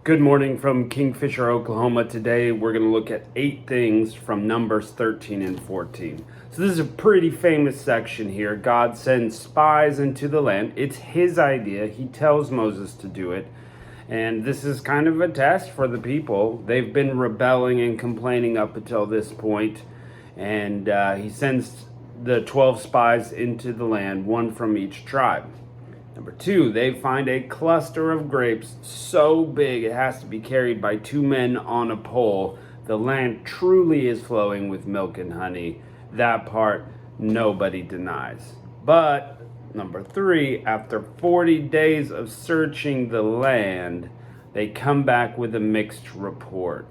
Good morning from Kingfisher, Oklahoma. Today we're going to look at 8 things from Numbers 13 and 14. So this is a pretty famous section here. God sends spies into the land. It's his idea. He tells Moses to do it. And this is kind of a test for the people. They've been rebelling and complaining up until this point. And he sends the 12 spies into the land, one from each tribe. Number 2, they find a cluster of grapes so big it has to be carried by 2 men on a pole. The land truly is flowing with milk and honey. That part nobody denies. But number 3, after 40 days of searching the land, they come back with a mixed report.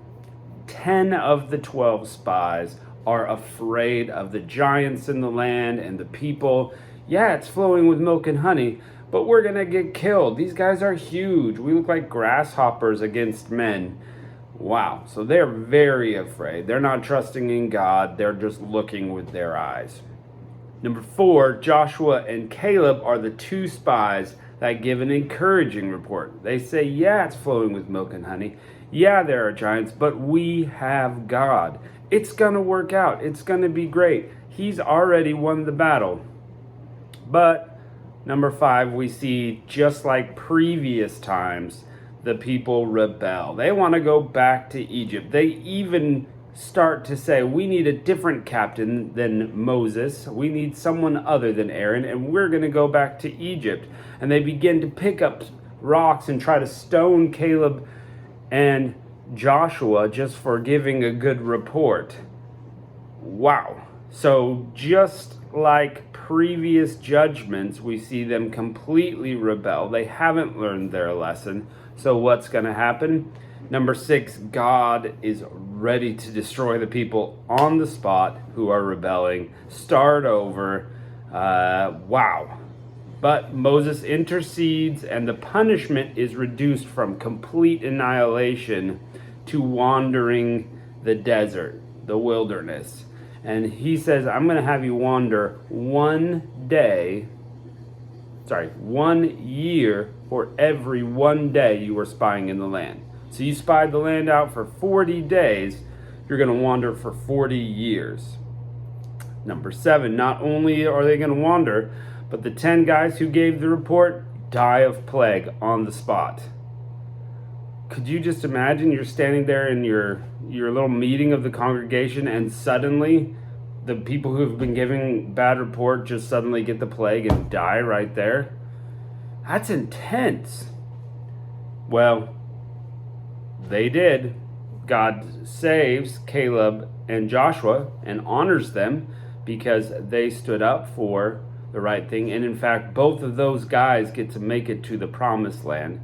10 of the 12 spies are afraid of the giants in the land and the people. Yeah, it's flowing with milk and honey, but we're going to get killed. These guys are huge. We look like grasshoppers against men. Wow. So they're very afraid. They're not trusting in God. They're just looking with their eyes. Number 4, Joshua and Caleb are the 2 spies that give an encouraging report. They say, yeah, it's flowing with milk and honey. Yeah, there are giants, but we have God. It's going to work out. It's going to be great. He's already won the battle. But number 5, we see, just like previous times, the people rebel. They want to go back to Egypt. They even start to say, we need a different captain than Moses. We need someone other than Aaron, and we're going to go back to Egypt. And they begin to pick up rocks and try to stone Caleb and Joshua just for giving a good report. Wow. So just like previous judgments, we see them completely rebel. They haven't learned their lesson. So what's going to happen? Number 6, God is ready to destroy the people on the spot who are rebelling. Start over. Wow. But Moses intercedes, and the punishment is reduced from complete annihilation to wandering the desert, the wilderness. And he says, I'm going to have you wander 1 year for every 1 day you were spying in the land. So you spied the land out for 40 days, you're going to wander for 40 years. Number 7, not only are they going to wander, but the 10 guys who gave the report die of plague on the spot. Could you just imagine you're standing there in your little meeting of the congregation, and suddenly the people who have been giving bad report just suddenly get the plague and die right there? That's intense. Well, they did. God saves Caleb and Joshua and honors them because they stood up for the right thing. And in fact, both of those guys get to make it to the promised land.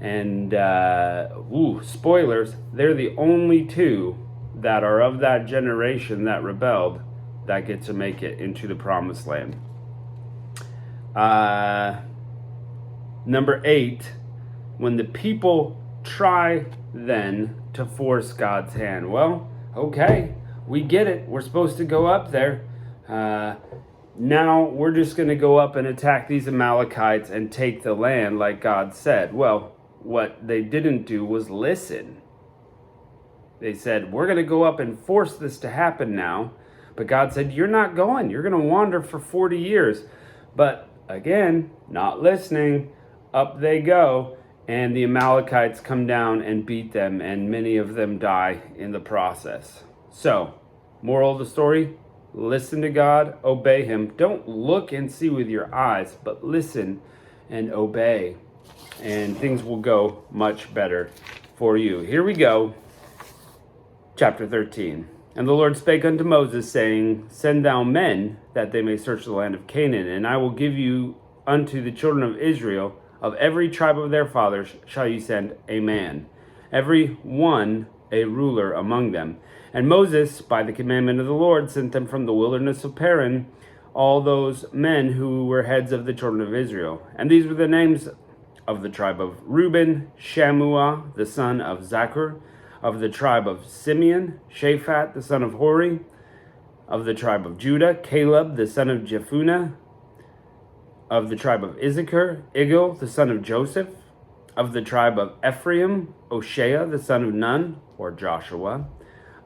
And, spoilers, they're the only 2 that are of that generation that rebelled that get to make it into the promised land. Number 8, when the people try then to force God's hand. Well, okay, we get it. We're supposed to go up there. Now we're just going to go up and attack these Amalekites and take the land like God said. Well, what they didn't do was listen. They said, we're going to go up and force this to happen now. But God said, you're not going. You're going to wander for 40 years. But again, not listening. Up they go. And the Amalekites come down and beat them. And many of them die in the process. So, moral of the story, listen to God, obey him. Don't look and see with your eyes, but listen and obey. And things will go much better for you. Here we go. Chapter 13. And the Lord spake unto Moses, saying, Send thou men, that they may search the land of Canaan, and I will give you unto the children of Israel, of every tribe of their fathers shall you send a man, every one a ruler among them. And Moses, by the commandment of the Lord, sent them from the wilderness of Paran, all those men who were heads of the children of Israel. And these were the names of the tribe of Reuben, Shammua, the son of Zachar; of the tribe of Simeon, Shaphat, the son of Hori; of the tribe of Judah, Caleb, the son of Jephunneh; of the tribe of Issachar, Igal, the son of Joseph; Of the tribe of Ephraim, Oshea the son of Nun, or Joshua.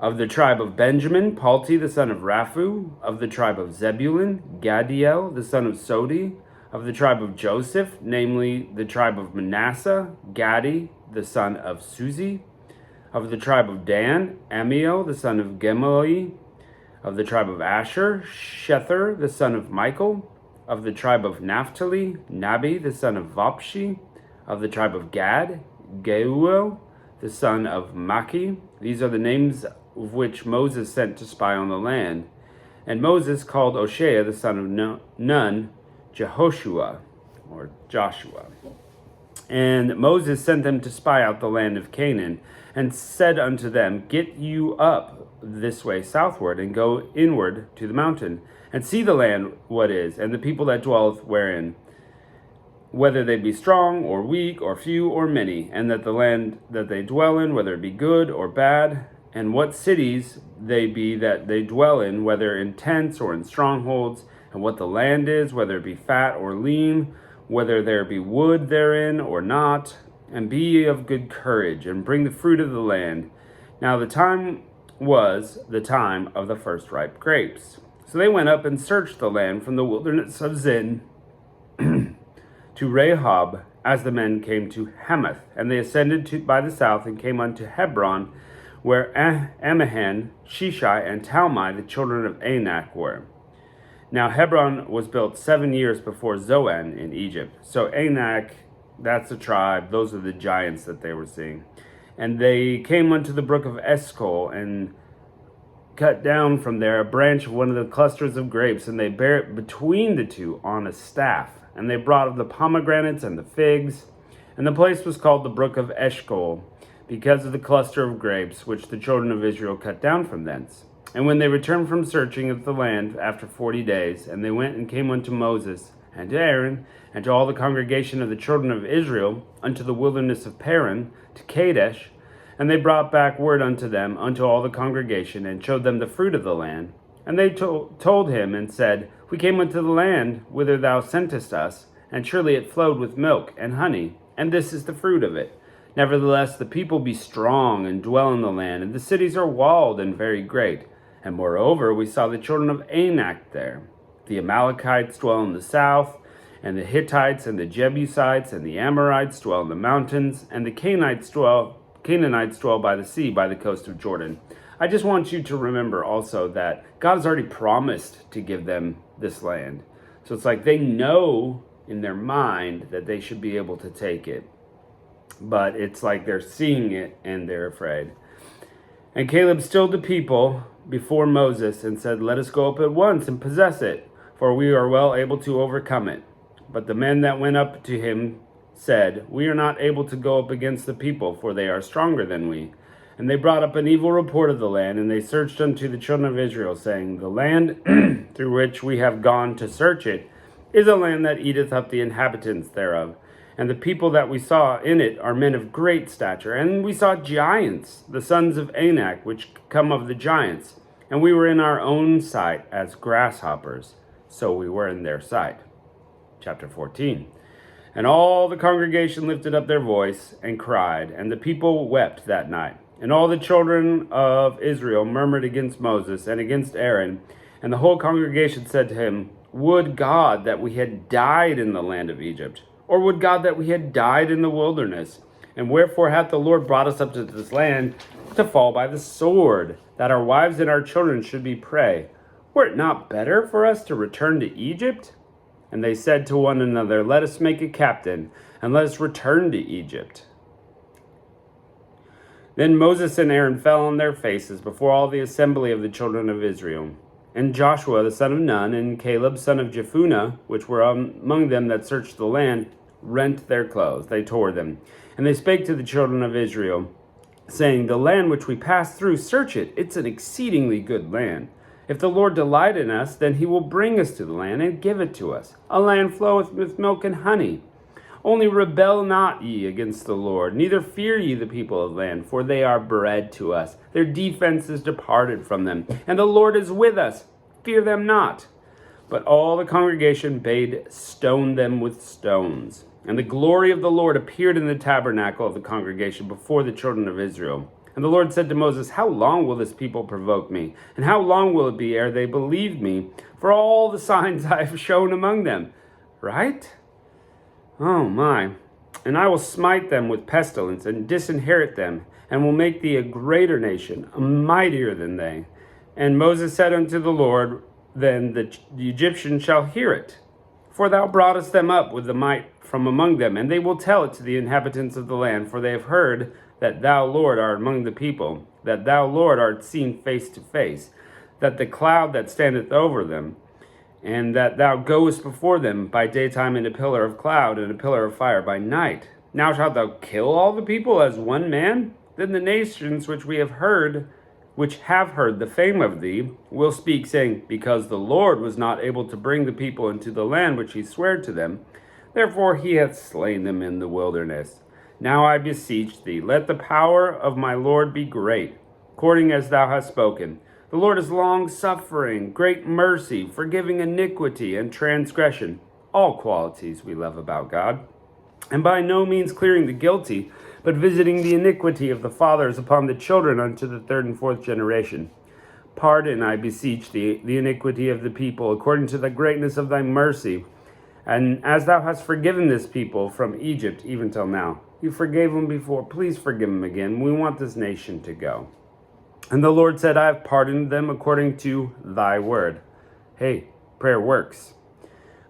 Of the tribe of Benjamin, Palti the son of Raphu. Of the tribe of Zebulun, Gadiel the son of Sodi. Of the tribe of Joseph, namely the tribe of Manasseh, Gadi the son of Suzi. Of the tribe of Dan, Amiel the son of Gemali. Of the tribe of Asher, Shether the son of Michael. Of the tribe of Naphtali, Nabi the son of Vopshi. Of the tribe of Gad, Geuel the son of Maki. These are the names of which Moses sent to spy on the land. And Moses called Oshea the son of Nun, Jehoshua, or Joshua. And Moses sent them to spy out the land of Canaan, and said unto them, Get you up this way southward, and go inward to the mountain, and see the land what is, and the people that dwelleth wherein, whether they be strong, or weak, or few, or many, and that the land that they dwell in, whether it be good or bad, and what cities they be that they dwell in, whether in tents or in strongholds, and what the land is, whether it be fat or lean, whether there be wood therein or not, and be ye of good courage, and bring the fruit of the land. Now the time was the time of the first ripe grapes. So they went up and searched the land from the wilderness of Zin to Rehob, as the men came to Hamath. And they ascended by the south, and came unto Hebron, where Amihan, Shishai, and Talmai, the children of Anak, were. Now Hebron was built 7 years before Zoan in Egypt. So Anak, that's a tribe, those are the giants that they were seeing. And they came unto the brook of Eshcol, and cut down from there a branch of one of the clusters of grapes, and they bare it between the two on a staff. And they brought of the pomegranates and the figs, and the place was called the brook of Eshcol, because of the cluster of grapes which the children of Israel cut down from thence. And when they returned from searching of the land after 40 days, and they went and came unto Moses and to Aaron and to all the congregation of the children of Israel unto the wilderness of Paran, to Kadesh, and they brought back word unto them, unto all the congregation, and showed them the fruit of the land. And they told him and said, We came unto the land whither thou sentest us, and surely it flowed with milk and honey, and this is the fruit of it. Nevertheless, the people be strong and dwell in the land, and the cities are walled and very great. And moreover, we saw the children of Anak there. The Amalekites dwell in the south, and the Hittites and the Jebusites and the Amorites dwell in the mountains, and the Canaanites dwell by the sea, by the coast of Jordan. I just want you to remember also that God has already promised to give them this land. So it's like they know in their mind that they should be able to take it. But it's like they're seeing it and they're afraid. And Caleb stilled the people before Moses and said, Let us go up at once and possess it, for we are well able to overcome it. But the men that went up to him said, We are not able to go up against the people, for they are stronger than we. And they brought up an evil report of the land, and they searched unto the children of Israel, saying, The land through which we have gone to search it is a land that eateth up the inhabitants thereof. And the people that we saw in it are men of great stature. And we saw giants, the sons of Anak, which come of the giants. And we were in our own sight as grasshoppers, so we were in their sight. Chapter 14. And all the congregation lifted up their voice and cried, and the people wept that night. And all the children of Israel murmured against Moses and against Aaron. And the whole congregation said to him, Would God that we had died in the land of Egypt, or would God that we had died in the wilderness? And wherefore hath the Lord brought us up to this land to fall by the sword, that our wives and our children should be prey? Were it not better for us to return to Egypt? And they said to one another, Let us make a captain, and let us return to Egypt. Then Moses and Aaron fell on their faces before all the assembly of the children of Israel. And Joshua the son of Nun, and Caleb son of Jephunneh, which were among them that searched the land, rent their clothes, they tore them. And they spake to the children of Israel, saying, The land which we passed through, search it, it's an exceedingly good land. If the Lord delight in us, then he will bring us to the land and give it to us. A land floweth with milk and honey. Only rebel not ye against the Lord, neither fear ye the people of the land, for they are bread to us. Their defense is departed from them, and the Lord is with us. Fear them not. But all the congregation bade stone them with stones. And the glory of the Lord appeared in the tabernacle of the congregation before the children of Israel. And the Lord said to Moses, how long will this people provoke me? And how long will it be ere they believe me for all the signs I have shown among them? Right? Oh my. And I will smite them with pestilence and disinherit them, and will make thee a greater nation, mightier than they. And Moses said unto the Lord, then the Egyptians shall hear it. For thou broughtest them up with the might from among them, and they will tell it to the inhabitants of the land, for they have heard that thou, Lord, art among the people, that thou, Lord, art seen face to face, that the cloud that standeth over them, and that thou goest before them by daytime in a pillar of cloud and a pillar of fire by night. Now shalt thou kill all the people as one man? Then the nations which have heard the fame of thee, will speak, saying, because the Lord was not able to bring the people into the land which he sware to them, therefore he hath slain them in the wilderness. Now I beseech thee, let the power of my Lord be great, according as thou hast spoken. The Lord is long-suffering, great mercy, forgiving iniquity and transgression, all qualities we love about God, and by no means clearing the guilty, but visiting the iniquity of the fathers upon the children unto the third and fourth generation. Pardon, I beseech thee, the iniquity of the people, according to the greatness of thy mercy, and as thou hast forgiven this people from Egypt even till now. You forgave them before, please forgive them again. We want this nation to go. And the Lord said, I have pardoned them according to thy word. Hey, prayer works.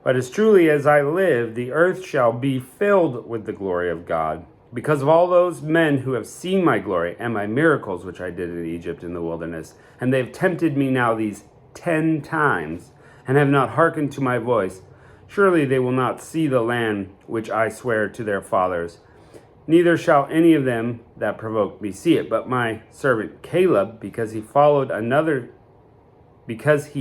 But as truly as I live, the earth shall be filled with the glory of God, because of all those men who have seen my glory and my miracles which I did in Egypt in the wilderness. And they have tempted me now these 10 times, and have not hearkened to my voice. Surely they will not see the land which I swear to their fathers. Neither shall any of them that provoke me see it, but my servant Caleb, because he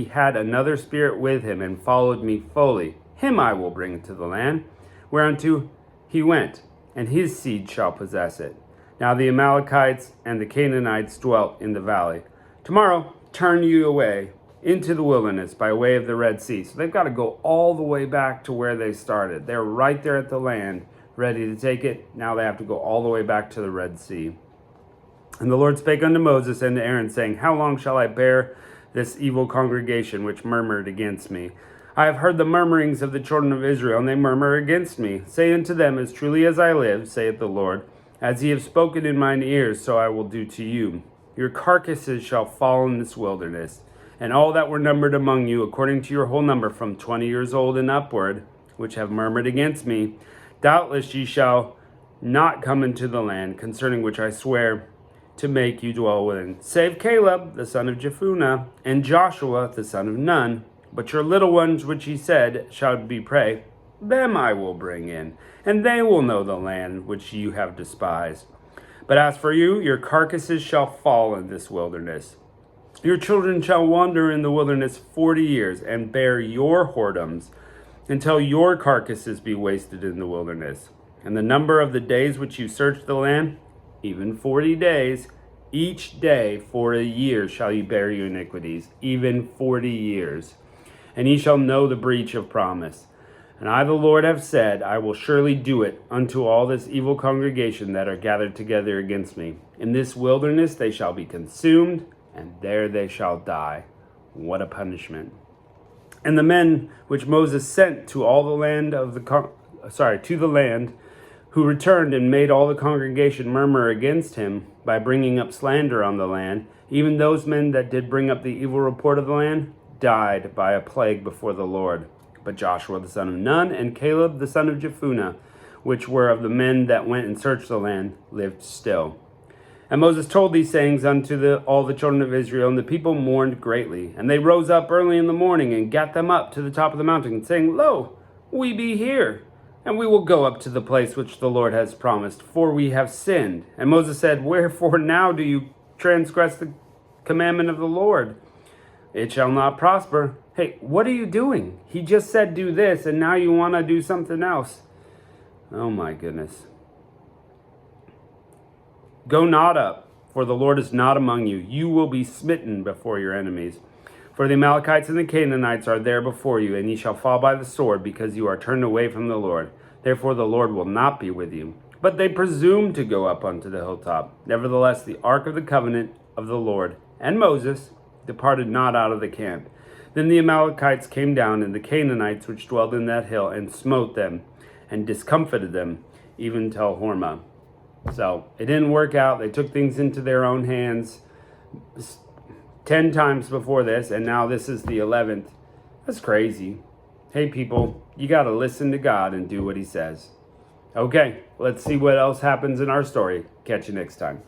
had another spirit with him, and followed me fully, him I will bring to the land, whereunto he went, and his seed shall possess it. Now the Amalekites and the Canaanites dwelt in the valley. Tomorrow turn you away into the wilderness by way of the Red Sea. So they've got to go all the way back to where they started. They're right there at the land, ready to take it. Now they have to go all the way back to the Red Sea. And the Lord spake unto Moses and to Aaron, saying, how long shall I bear this evil congregation which murmured against me? I have heard the murmurings of the children of Israel, and they murmur against me. Say unto them, as truly as I live, saith the Lord, as ye have spoken in mine ears, so I will do to you. Your carcasses shall fall in this wilderness, and all that were numbered among you, according to your whole number, from 20 years old and upward, which have murmured against me. Doubtless ye shall not come into the land, concerning which I swear to make you dwell within, save Caleb, the son of Jephunneh, and Joshua, the son of Nun. But your little ones, which he said, shall be prey, them I will bring in, and they will know the land which you have despised. But as for you, your carcasses shall fall in this wilderness. Your children shall wander in the wilderness 40 years, and bear your whoredoms, until your carcasses be wasted in the wilderness. And the number of the days which you search the land, even 40 days, each day for a year shall ye bear your iniquities, even 40 years. And ye shall know the breach of promise. And I, the Lord, have said, I will surely do it unto all this evil congregation that are gathered together against me. In this wilderness they shall be consumed, and there they shall die. What a punishment. And the men which Moses sent to all the land to the land, who returned and made all the congregation murmur against him by bringing up slander on the land, even those men that did bring up the evil report of the land, died by a plague before the Lord. But Joshua the son of Nun and Caleb the son of Jephunneh, which were of the men that went and searched the land, lived still. And Moses told these sayings unto all the children of Israel, and the people mourned greatly. And they rose up early in the morning, and gat them up to the top of the mountain, saying, Lo, we be here, and we will go up to the place which the Lord has promised, for we have sinned. And Moses said, Wherefore now do you transgress the commandment of the Lord? It shall not prosper. Hey, what are you doing? He just said do this, and now you want to do something else. Oh my goodness. Go not up, for the Lord is not among you. You will be smitten before your enemies. For the Amalekites and the Canaanites are there before you, and ye shall fall by the sword, because you are turned away from the Lord. Therefore the Lord will not be with you. But they presumed to go up unto the hilltop. Nevertheless, the ark of the covenant of the Lord and Moses departed not out of the camp. Then the Amalekites came down, and the Canaanites which dwelled in that hill, and smote them, and discomfited them, even till Hormah. So it didn't work out. They took things into their own hands 10 times before this, and now this is the 11th. That's crazy. Hey, people, you got to listen to God and do what he says. Okay, let's see what else happens in our story. Catch you next time.